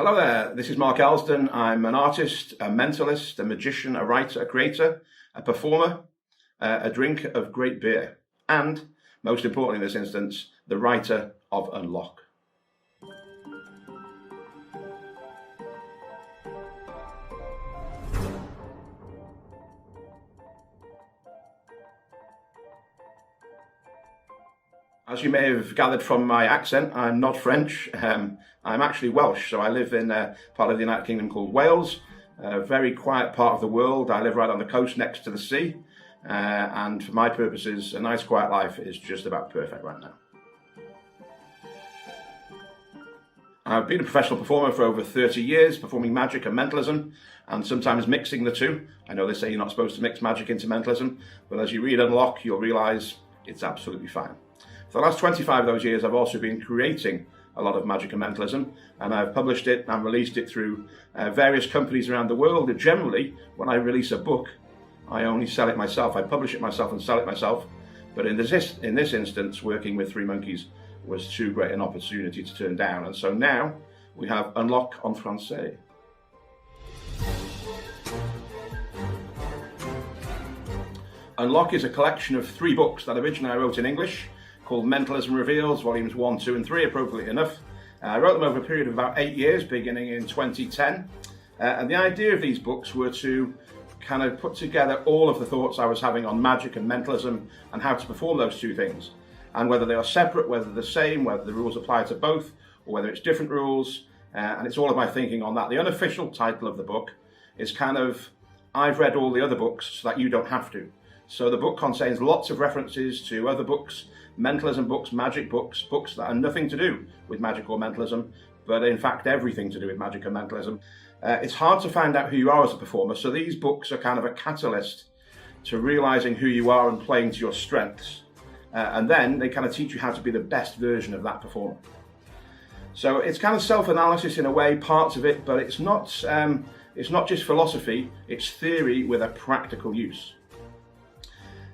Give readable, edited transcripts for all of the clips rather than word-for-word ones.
Hello there, this is Mark Elsdon. I'm an artist, a mentalist, a magician, a writer, a creator, a performer, a drinker of great beer, and, most importantly in this instance, the writer of Unlock. As you may have gathered from my accent, I'm not French. I'm actually Welsh, so I live in a part of the United Kingdom called Wales, a very quiet part of the world. I live right on the coast next to the sea, and for my purposes, a nice quiet life is just about perfect right now. I've been a professional performer for over 30 years, performing magic and mentalism, and sometimes mixing the two. I know they say you're not supposed to mix magic into mentalism, but as you read Unlock, you'll realise it's absolutely fine. For the last 25 of those years, I've also been creating a lot of magic and mentalism, and I've published it and released it through various companies around the world. And generally, when I release a book, I only sell it myself. I publish it myself and sell it myself. But in this instance, working with Three Monkeys was too great an opportunity to turn down. And so now we have Unlock en français. Unlock is a collection of 3 books that originally I wrote in English, called Mentalism Reveals, volumes 1, 2 and 3, appropriately enough. I wrote them over a period of about 8 years, beginning in 2010. And the idea of these books were to kind of put together all of the thoughts I was having on magic and mentalism and how to perform those two things. And whether they are separate, whether they're the same, whether the rules apply to both, or whether it's different rules. And it's all of my thinking on that. The unofficial title of the book is kind of, I've read all the other books so that you don't have to. So the book contains lots of references to other books, mentalism books, magic books, books that are nothing to do with magic or mentalism, but in fact everything to do with magic and mentalism. It's hard to find out who you are as a performer, so these books are kind of a catalyst to realising who you are and playing to your strengths. And then they kind of teach you how to be the best version of that performer. So it's kind of self-analysis in a way, parts of it, but it's not just philosophy, it's theory with a practical use.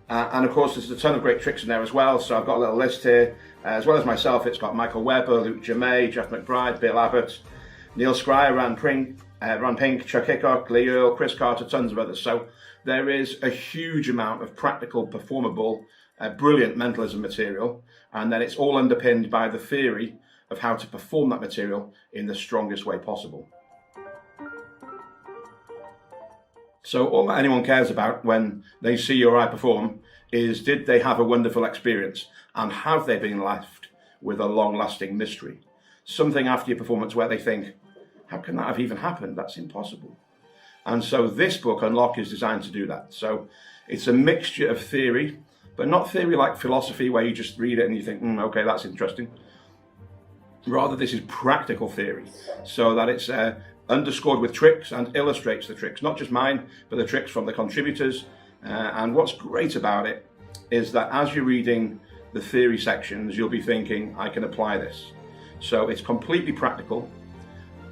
And of course, there's a ton of great tricks in there as well. So I've got a little list here. As well as myself, it's got Michael Webber, Luke Germain, Jeff McBride, Bill Abbott, Neil Scryer, Ron Pink, Chuck Hickok, Lee Earl, Chris Carter, tons of others. So there is a huge amount of practical, performable, brilliant mentalism material. And then it's all underpinned by the theory of how to perform that material in the strongest way possible. So all that anyone cares about when they see you or I perform is, did they have a wonderful experience, and have they been left with a long-lasting mystery? Something after your performance where they think, how can that have even happened? That's impossible. And so this book, Unlock, is designed to do that. So it's a mixture of theory, but not theory like philosophy where you just read it and you think, okay, that's interesting. Rather, this is practical theory, so that it's underscored with tricks and illustrates the tricks, not just mine, but the tricks from the contributors. And what's great about it is that as you're reading the theory sections, you'll be thinking, I can apply this. So it's completely practical,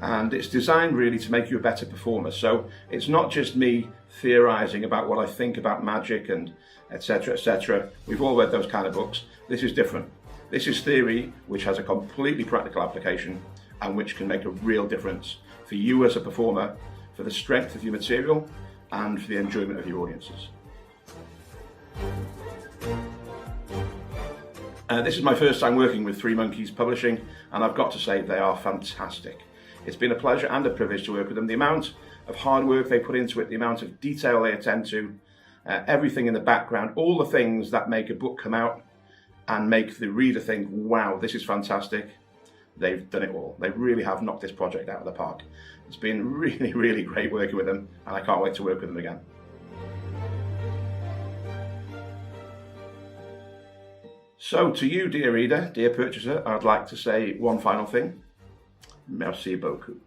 and it's designed really to make you a better performer. So it's not just me theorizing about what I think about magic and etc., etc. We've all read those kind of books. This is different. This is theory which has a completely practical application and which can make a real difference for you as a performer, for the strength of your material, and for the enjoyment of your audiences. This is my first time working with Three Monkeys Publishing, and I've got to say they are fantastic. It's been a pleasure and a privilege to work with them. The amount of hard work they put into it, the amount of detail they attend to, everything in the background, all the things that make a book come out and make the reader think, wow, this is fantastic. They've done it all. They really have knocked this project out of the park. It's been really, really great working with them, and I can't wait to work with them again. So to you, dear reader, dear purchaser, I'd like to say one final thing. Merci beaucoup.